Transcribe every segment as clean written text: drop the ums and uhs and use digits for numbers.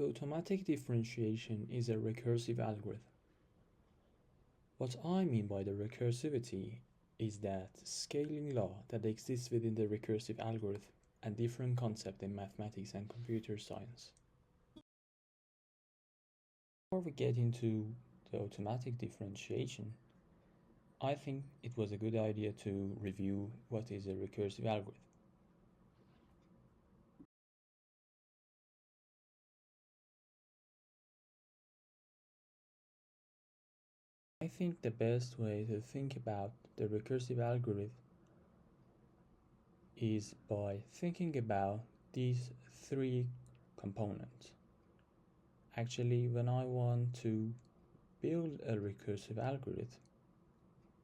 The automatic differentiation is a recursive algorithm. What I mean by the recursivity is that scaling law that exists within the recursive algorithm and different concept in mathematics and computer science. Before we get into the automatic differentiation, I think it was a good idea to review what is a recursive algorithm. I think the best way to think about the recursive algorithm is by thinking about these three components. Actually, when I want to build a recursive algorithm,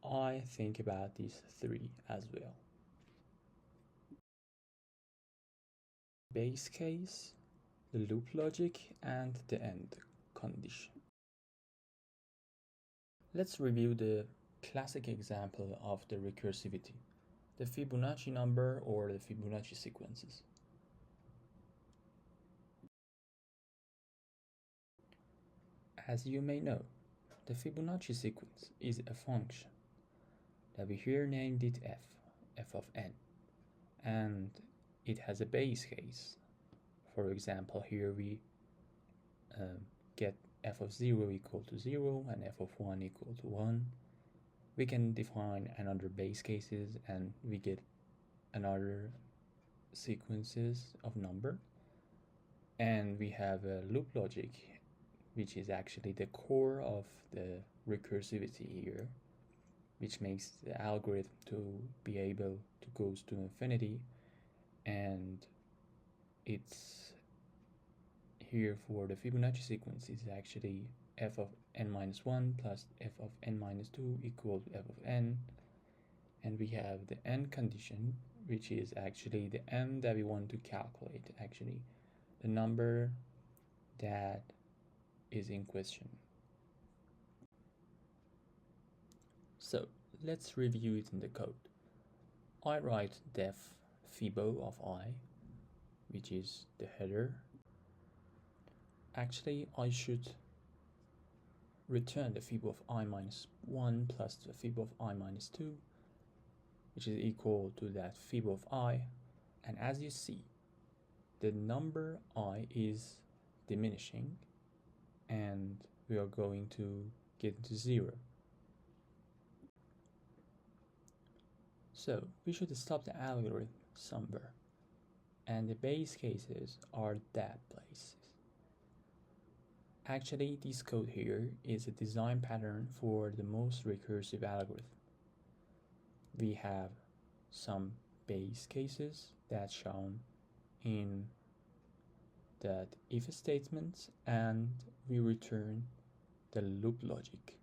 I think about these three as well. Base case, the loop logic, and the end condition. Let's review the classic example of the recursivity, the Fibonacci number or the Fibonacci sequences. As you may know, the Fibonacci sequence is a function that we here named it f of n, and it has a base case. For example, here we get f of 0 equal to 0 and f of 1 equal to 1. We can define another base cases and we get another sequences of number. And we have a loop logic, which is actually the core of the recursivity here, which makes the algorithm to be able to go to infinity, and it's here for the Fibonacci sequence is actually f of n minus 1 plus f of n minus 2 equal to f of n, and we have the end condition, which is actually the n that we want to calculate, actually the number that is in question. So let's review it in the code. I write def fibo of I, which is the header. Actually, I should return the fibo of I minus 1 plus the fibo of I minus 2, which is equal to that fibo of I. And as you see, the number I is diminishing and we are going to get to 0. So we should stop the algorithm somewhere, and the base cases are that places. Actually, this code here is a design pattern for the most recursive algorithm. We have some base cases that's shown in that if statements, and we return the loop logic.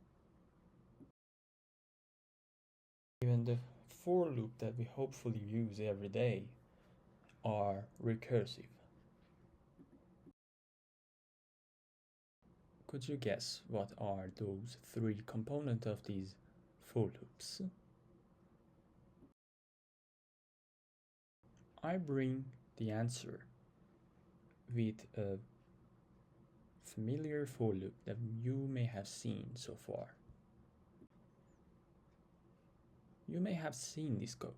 Even the for loop that we hopefully use every day are recursive. Could you guess what are those three components of these for loops? I bring the answer with a familiar for loop that you may have seen so far. You may have seen this code.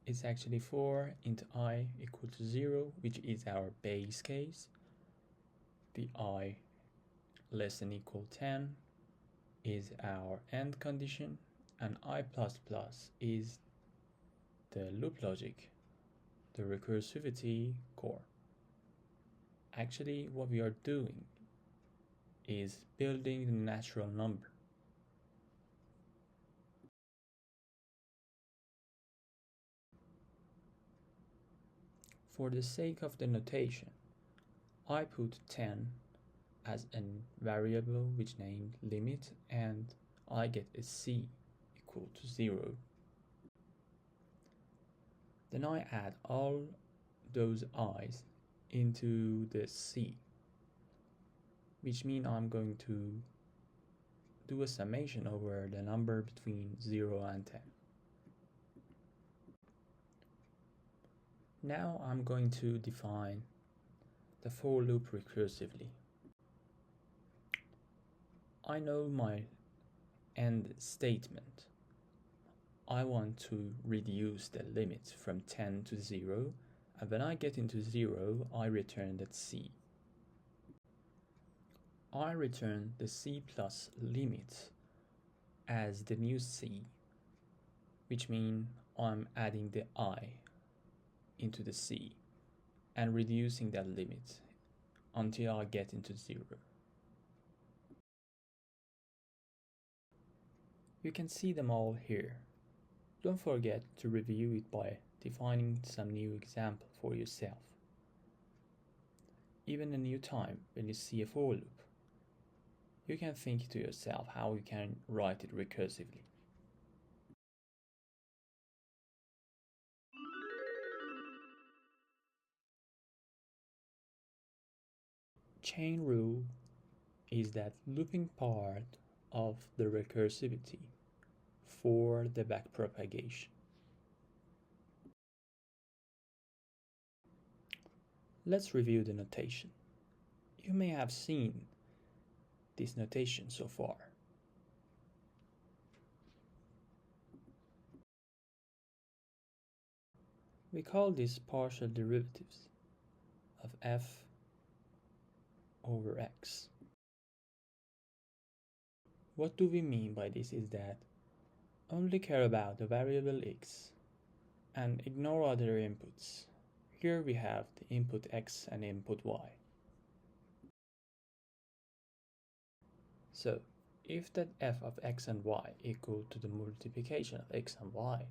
It's actually for int I equal to 0, which is our base case. The I less than equal 10 is our end condition, and I++ is the loop logic, the recursivity core. Actually, what we are doing is building the natural number. For the sake of the notation, I put 10 as a variable which named limit, and I get a c equal to 0. Then I add all those i's into the c, which means I'm going to do a summation over the number between 0 and 10. Now I'm going to define the for loop recursively. I know my end statement. I want to reduce the limit from 10 to 0, and when I get into 0, I return that C. I return the C plus limit as the new C, which means I'm adding the I into the C and reducing that limit until I get into 0. You can see them all here. Don't forget to review it by defining some new example for yourself. Even a new time when you see a for loop, you can think to yourself how you can write it recursively. Chain rule is that looping part of the recursivity for the backpropagation. Let's review the notation. You may have seen this notation so far. We call this partial derivatives of f over x. What do we mean by this is that only care about the variable x and ignore other inputs. Here we have the input x and input y. So, if that f of x and y equal to the multiplication of x and y,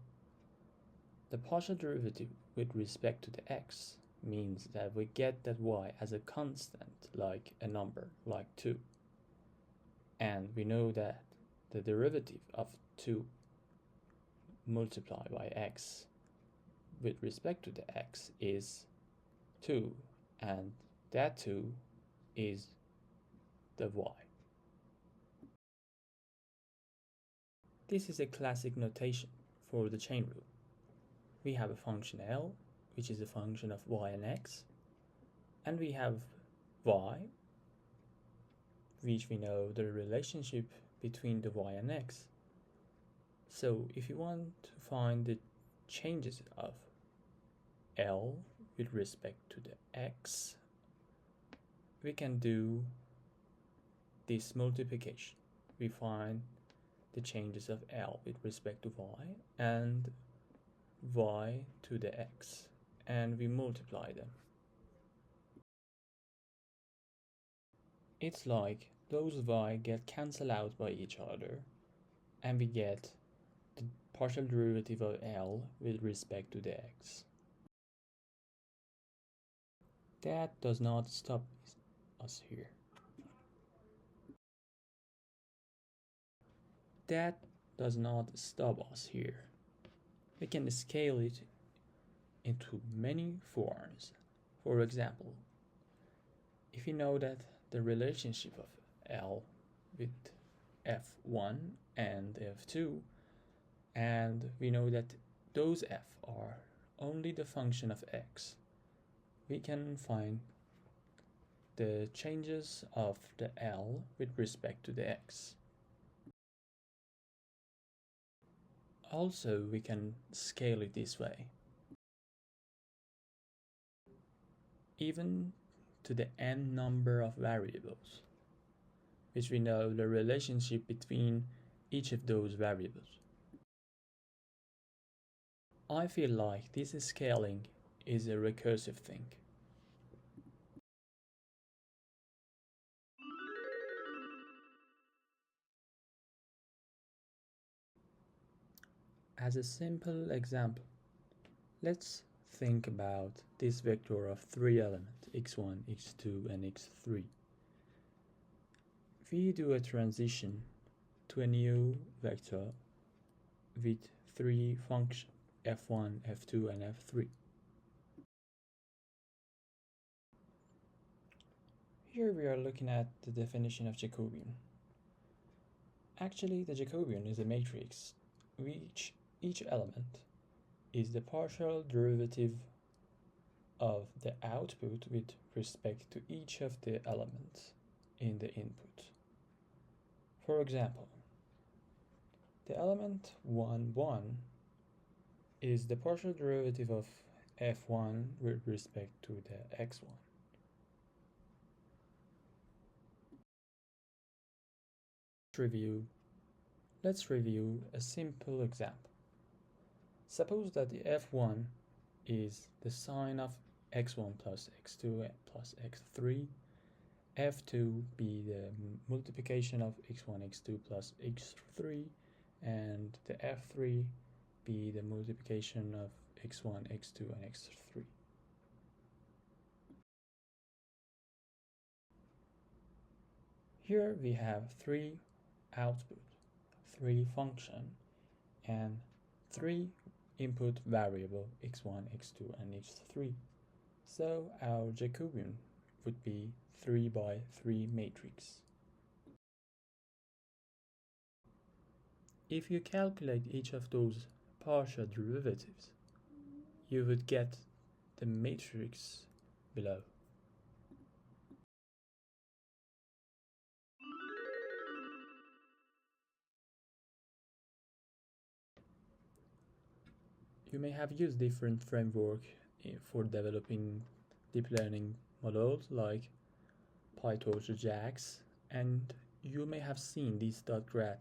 the partial derivative with respect to the x means that we get that y as a constant, like a number, like 2. And we know that the derivative of 2 multiplied by x with respect to the x is 2, and that 2 is the y. This is a classic notation for the chain rule. We have a function L, which is a function of y and x, and we have y, which we know the relationship between the y and x. So if you want to find the changes of L with respect to the x, we can do this multiplication. We find the changes of L with respect to y and y to the x, and we multiply them. It's like those y get cancelled out by each other, and we get the partial derivative of L with respect to the x. That does not stop us here. That does not stop us here. We can scale it into many forms. For example, if you know that the relationship of L with f1 and f2, and we know that those f are only the function of x, we can find the changes of the L with respect to the x. Also, we can scale it this way, even to the n number of variables, which we know the relationship between each of those variables. I feel like this scaling is a recursive thing. As a simple example, let's think about this vector of 3 elements, x1, x2, and x3. We do a transition to a new vector with 3 functions, f1, f2, and f3. Here we are looking at the definition of Jacobian. Actually, the Jacobian is a matrix which each element is the partial derivative of the output with respect to each of the elements in the input. For example, the element 1, 1 is the partial derivative of f1 with respect to the x1. Let's review a simple example. Suppose that the f1 is the sine of x1 plus x2 plus x3, f2 be the multiplication of x1, x2 plus x3, and the f3 be the multiplication of x1, x2, and x3. Here we have three output, three function, and three input variable x1, x2, and x3. So our Jacobian would be 3 by 3 matrix. If you calculate each of those partial derivatives, you would get the matrix below. You may have used different frameworks for developing deep learning models like PyTorch or JAX, and you may have seen this .grad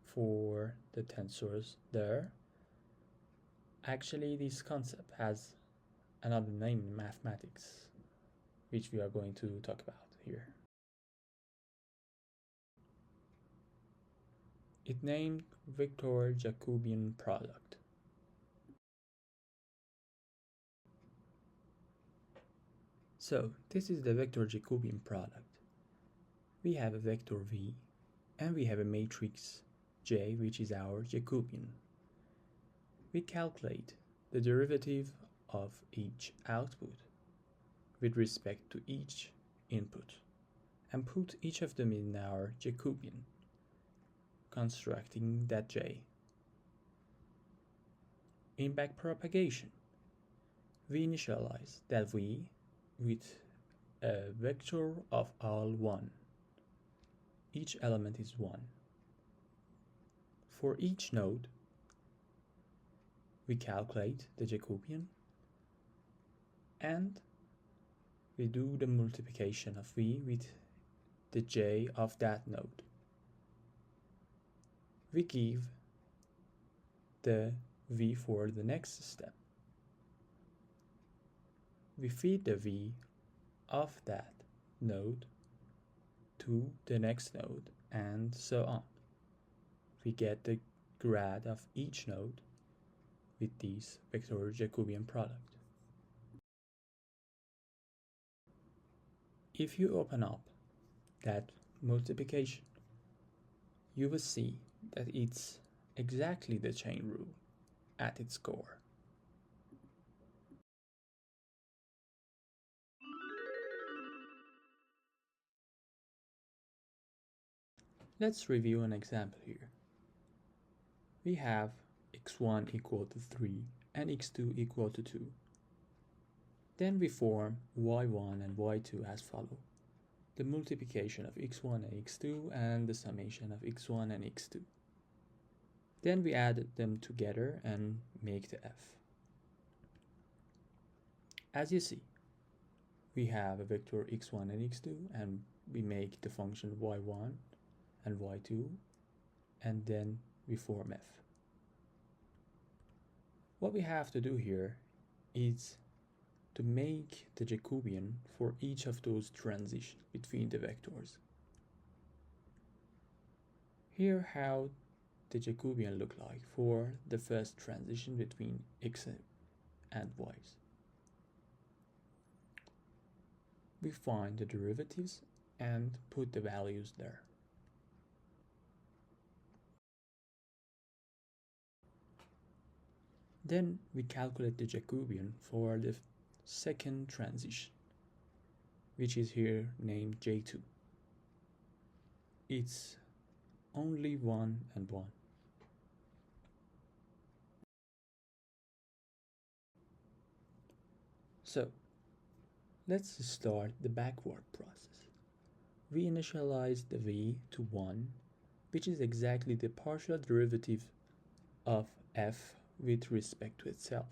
for the tensors there. Actually, this concept has another name in mathematics, which we are going to talk about here. It named Vector-Jacobian Product. So this is the Vector-Jacobian product. We have a vector v and we have a matrix J, which is our Jacobian. We calculate the derivative of each output with respect to each input and put each of them in our Jacobian, constructing that J. In backpropagation, we initialize that v with a vector of all 1. Each element is 1. For each node, we calculate the Jacobian and we do the multiplication of v with the j of that node. We give the v for the next step. We feed the v of that node to the next node and so on. We get the grad of each node with this Vector-Jacobian product. If you open up that multiplication, you will see that it's exactly the chain rule at its core. Let's review an example here. We have x1 equal to 3 and x2 equal to 2. Then we form y1 and y2 as follows. The multiplication of x1 and x2 and the summation of x1 and x2. Then we add them together and make the f. As you see, we have a vector x1 and x2 and we make the function y1 and y2 and then we form f. What we have to do here is to make the Jacobian for each of those transitions between the vectors. Here how the Jacobian look like for the first transition between x and y's. We find the derivatives and put the values there. Then we calculate the Jacobian for the second transition, which is here named J2. It's only 1 and 1. So Let's start the backward process. We initialize the v to 1, which is exactly the partial derivative of f with respect to itself.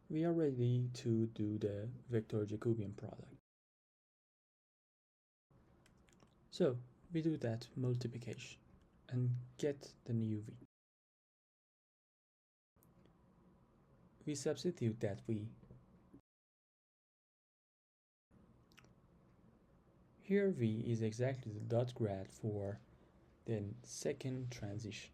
We are ready to do the Vector-Jacobian product. So we do that multiplication and get the new v. We substitute that v. Here v is exactly the dot grad for the second transition.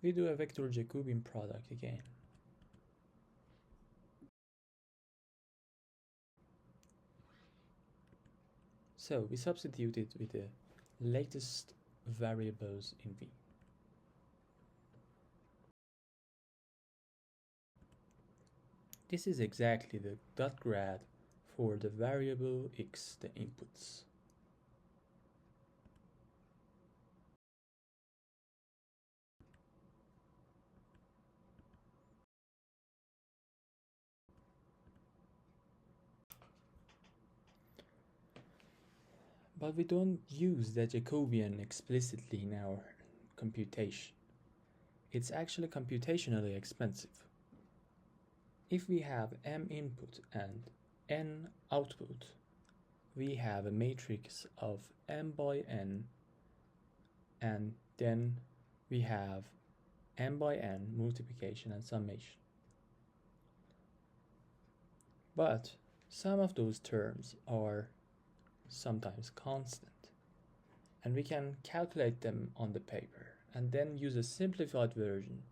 We do a Vector-Jacobian product again. So we substitute it with the latest variables in v. This is exactly the dot grad for the variable x, the inputs. But we don't use the Jacobian explicitly in our computation. It's actually computationally expensive. If we have m input and n output, we have a matrix of m by n, and then we have m by n multiplication and summation. But some of those terms are sometimes constant, and we can calculate them on the paper and then use a simplified version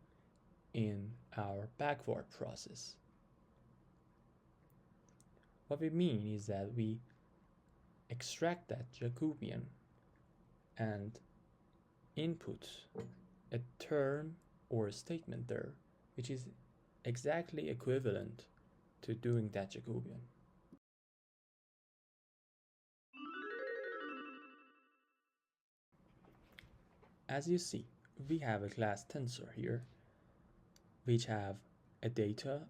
in our backward process. What we mean is that we extract that Jacobian and input a term or a statement there, which is exactly equivalent to doing that Jacobian. As you see, we have a class tensor here, which have a data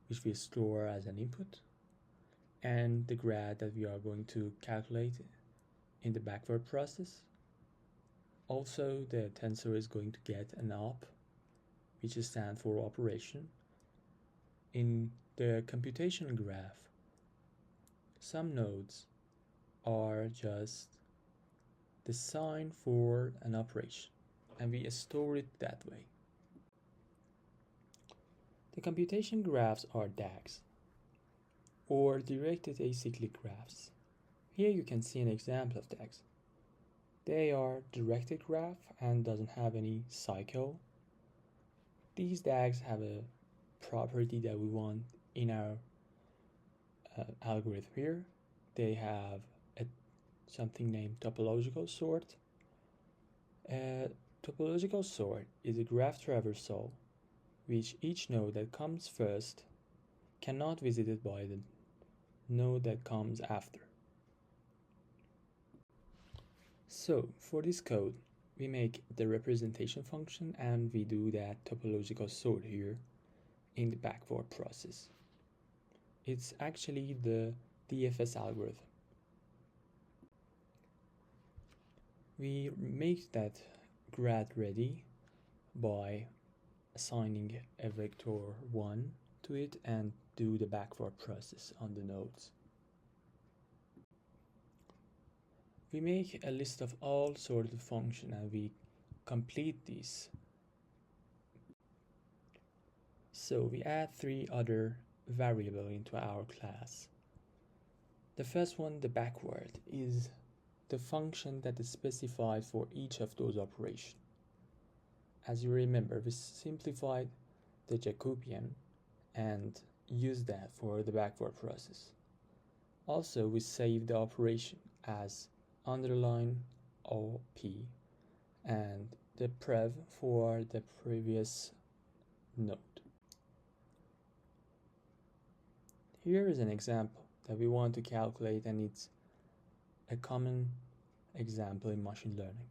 which we store as an input, and the grad that we are going to calculate in the backward process. Also, the tensor is going to get an op, which stands for operation. In the computation graph, some nodes are just the sign for an operation, and we store it that way. The computation graphs are DAGs, or directed acyclic graphs. Here you can see an example of DAGs. They are directed graph and doesn't have any cycle. These DAGs have a property that we want in our algorithm here. They have something named topological sort. Topological sort is a graph traversal which each node that comes first cannot be visited by the node that comes after. So for this code, we make the representation function and we do that topological sort here in the backward process. It's actually the DFS algorithm. We make that grad ready by assigning a vector 1 to it and do the backward process on the nodes. We make a list of all sorts of functions and we complete these. So we add 3 other variables into our class. The first one, the backward, is the function that is specified for each of those operations. As you remember, we simplified the Jacobian and used that for the backward process. Also, we save the operation as underline OP and the prev for the previous node. Here is an example that we want to calculate, and it's a common example in machine learning.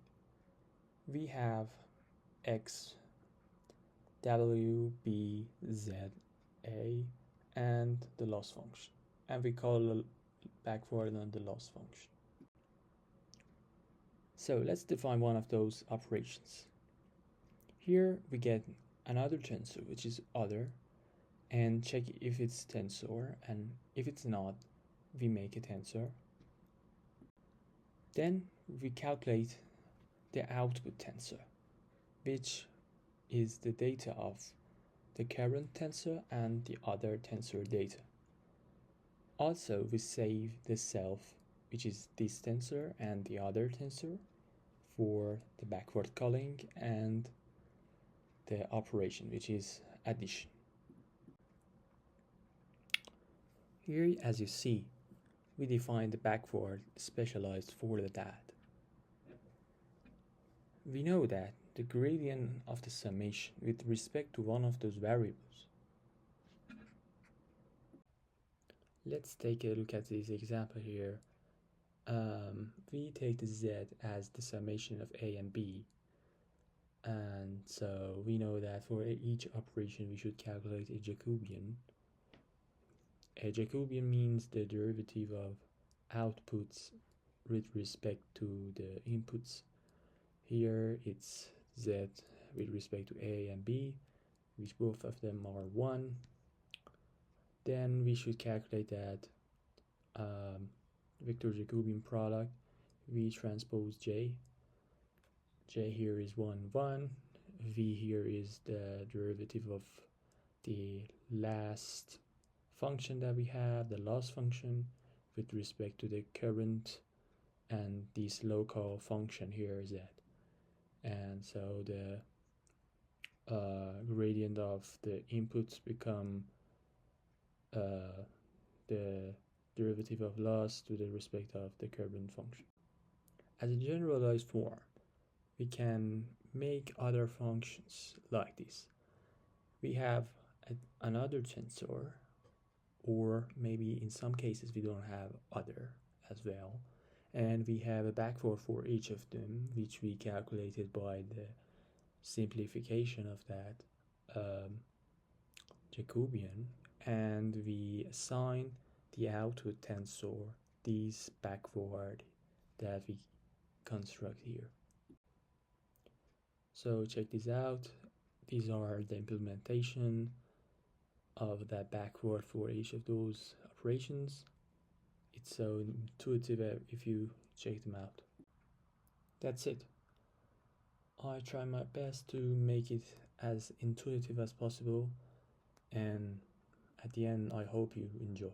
We have x, w, b, z, a, and the loss function, and we call backward on the loss function. So let's define one of those operations. Here we get another tensor, which is other, and check if it's tensor, and if it's not, we make a tensor. Then we calculate the output tensor, which is the data of the current tensor and the other tensor data. Also, we save the self, which is this tensor and the other tensor, for the backward calling and the operation, which is addition. Here, as you see, we define the backward specialized for the DAD. We know that the gradient of the summation with respect to one of those variables. Let's take a look at this example here. We take the z as the summation of a and b, and so we know that for each operation we should calculate a Jacobian. A Jacobian means the derivative of outputs with respect to the inputs. Here it's z with respect to a and b, which both of them are 1. Then we should calculate that Vector-Jacobian product v transpose j. J here is 1, 1. V here is the derivative of the last function that we have, the loss function, with respect to the current and this local function here z. And so the gradient of the inputs become the derivative of loss to the respect of the current function. As a generalized form, we can make other functions like this. We have another tensor, or maybe in some cases we don't have other as well, and we have a backward for each of them, which we calculated by the simplification of that Jacobian, and we assign the output tensor this backward that we construct here. So check this out. These are the implementation of that backward for each of those operations. It's so intuitive if you check them out. That's it. I try my best to make it as intuitive as possible, and at the end I hope you enjoy.